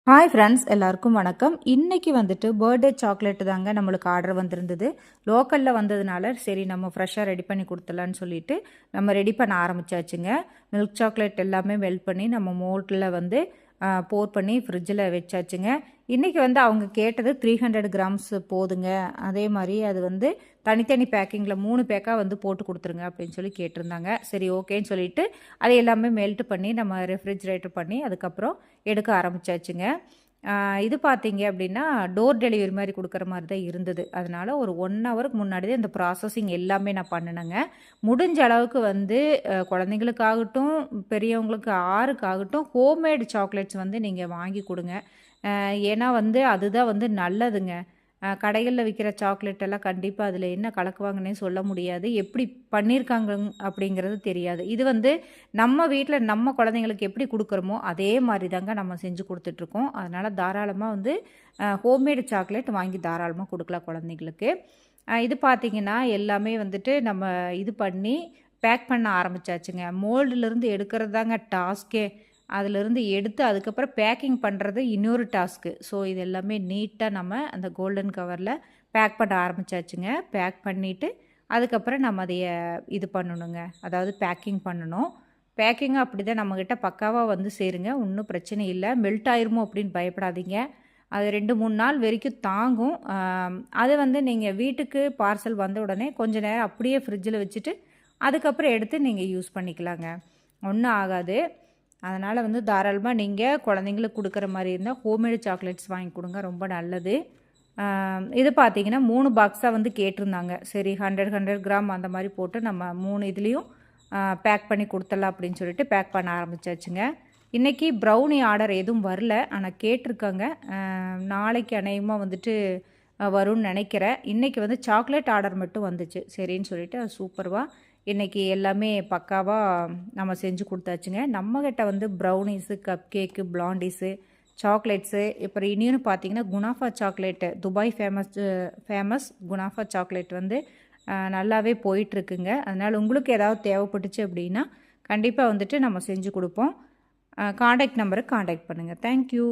Hi friends, எல்லாருக்கும் வணக்கம். இன்றைக்கி வந்துட்டு பர்த்டே சாக்லேட்டு தாங்க நம்மளுக்கு ஆர்டர் வந்திருந்தது. லோக்கலில் வந்ததுனால சரி நம்ம ஃப்ரெஷ்ஷாக ரெடி பண்ணி கொடுத்துடலான்னு சொல்லிட்டு நம்ம ரெடி பண்ண ஆரம்பித்தாச்சுங்க. மில்க் சாக்லேட் எல்லாமே மெல்ட் பண்ணி நம்ம மோல்டில் வந்து போர் பண்ணி ஃப்ரிட்ஜில் வச்சாச்சுங்க. இன்றைக்கி வந்து அவங்க கேட்டது 300 கிராம்ஸ் போதுங்க. அதே மாதிரி அது வந்து தனித்தனி பேக்கிங்கில் 3 பேக்காக வந்து போட்டு கொடுத்துருங்க அப்படின்னு சொல்லி கேட்டிருந்தாங்க. சரி ஓகேன்னு சொல்லிட்டு அதை எல்லாமே மெல்ட் பண்ணி நம்ம ரெஃப்ரிஜிரேட்டர் பண்ணி அதுக்கப்புறம் எடுக்க ஆரம்பித்தாச்சுங்க. இது பார்த்தீங்க அப்படின்னா டோர் டெலிவரி மாதிரி கொடுக்குற மாதிரி தான் இருந்தது. அதனால் ஒரு 1 ஹவருக்கு முன்னாடி தான் இந்த ப்ராசஸிங் எல்லாமே நான் பண்ணினேங்க. முடிஞ்ச அளவுக்கு வந்து குழந்தைங்களுக்காகட்டும், பெரியவங்களுக்கு யாருக்காகட்டும் ஹோம்மேட் சாக்லேட்ஸ் வந்து நீங்கள் வாங்கி கொடுங்க. ஏன்னா வந்து அதுதான் வந்து நல்லதுங்க. கடைகளில் விற்கிற சாக்லேட் எல்லாம் கண்டிப்பாக அதில் என்ன கலக்குவாங்கன்னே சொல்ல முடியாது. எப்படி பண்ணியிருக்காங்க அப்படிங்கிறது தெரியாது. இது வந்து நம்ம வீட்டில் நம்ம குழந்தைங்களுக்கு எப்படி கொடுக்குறோமோ அதே மாதிரி தாங்க நம்ம செஞ்சு கொடுத்துட்ருக்கோம். அதனால் தாராளமாக வந்து ஹோம்மேடு சாக்லேட் வாங்கி தாராளமாக கொடுக்கலாம் குழந்தைங்களுக்கு. இது பார்த்திங்கன்னா எல்லாமே வந்துட்டு நம்ம இது பண்ணி பேக் பண்ண ஆரம்பித்தாச்சுங்க. மோல்டுலேருந்து எடுக்கிறது தாங்க டாஸ்க்கே. அதிலிருந்து எடுத்து அதுக்கப்புறம் பேக்கிங் பண்ணுறது இன்னொரு டாஸ்க்கு. ஸோ இது எல்லாமே நீட்டாக நம்ம அந்த கோல்டன் கவரில் பேக் பண்ண ஆரம்பித்தாச்சுங்க. பேக் பண்ணிவிட்டு அதுக்கப்புறம் நம்ம அதைய இது பண்ணணுங்க, அதாவது பேக்கிங் பண்ணணும். பேக்கிங்கும் அப்படி தான் நம்மக்கிட்ட பக்காவாக வந்து சேருங்க, ஒன்றும் பிரச்சனை இல்லை. மெல்ட் ஆயிருமோ அப்படின்னு பயப்படாதீங்க. அது 2-3 நாள் வரைக்கும் தாங்கும். அது வந்து நீங்கள் வீட்டுக்கு பார்சல் வந்த உடனே கொஞ்சம் நேரம் அப்படியே ஃப்ரிட்ஜில் வச்சுட்டு அதுக்கப்புறம் எடுத்து நீங்கள் யூஸ் பண்ணிக்கலாங்க, ஒன்றும் ஆகாது. அதனால் வந்து தாராளமாக நீங்கள் குழந்தைங்களுக்கு கொடுக்குற மாதிரி இருந்தால் ஹோம்மேடு சாக்லேட்ஸ் வாங்கி கொடுங்க, ரொம்ப நல்லது. இது பார்த்திங்கன்னா 3 பாக்ஸாக வந்து கேட்டிருந்தாங்க. சரி 100 கிராம் அந்த மாதிரி போட்டு நம்ம 3 இதுலேயும் பேக் பண்ணி கொடுத்துடலாம் அப்படின்னு சொல்லிட்டு பேக் பண்ண ஆரம்பித்தாச்சுங்க. இன்றைக்கி ப்ரௌனி ஆர்டர் எதுவும் வரல, ஆனால் கேட்டிருக்காங்க. நாளைக்கு அநேகமாக வந்துட்டு வரும்னு நினைக்கிறேன். இன்றைக்கி வந்து சாக்லேட் ஆர்டர் மட்டும் வந்துச்சு. சரின்னு சொல்லிட்டு அது சூப்பர்வா இன்றைக்கி எல்லாமே பக்காவாக நம்ம செஞ்சு கொடுத்தாச்சுங்க. நம்மக்கிட்ட வந்து ப்ரௌனிஸு, கப் கேக்கு, பிளாண்டிஸு, சாக்லேட்ஸு, இப்போ இன்னொன்று பார்த்திங்கன்னா kunafa chocolate, Dubai famous kunafa chocolate வந்து நல்லாவே போயிட்டுருக்குங்க. அதனால் உங்களுக்கு ஏதாவது தேவைப்பட்டுச்சு அப்படின்னா கண்டிப்பாக வந்துட்டு நம்ம செஞ்சு கொடுப்போம். காண்டாக்ட் நம்பருக்கு காண்டாக்ட் பண்ணுங்கள். தேங்க்யூ.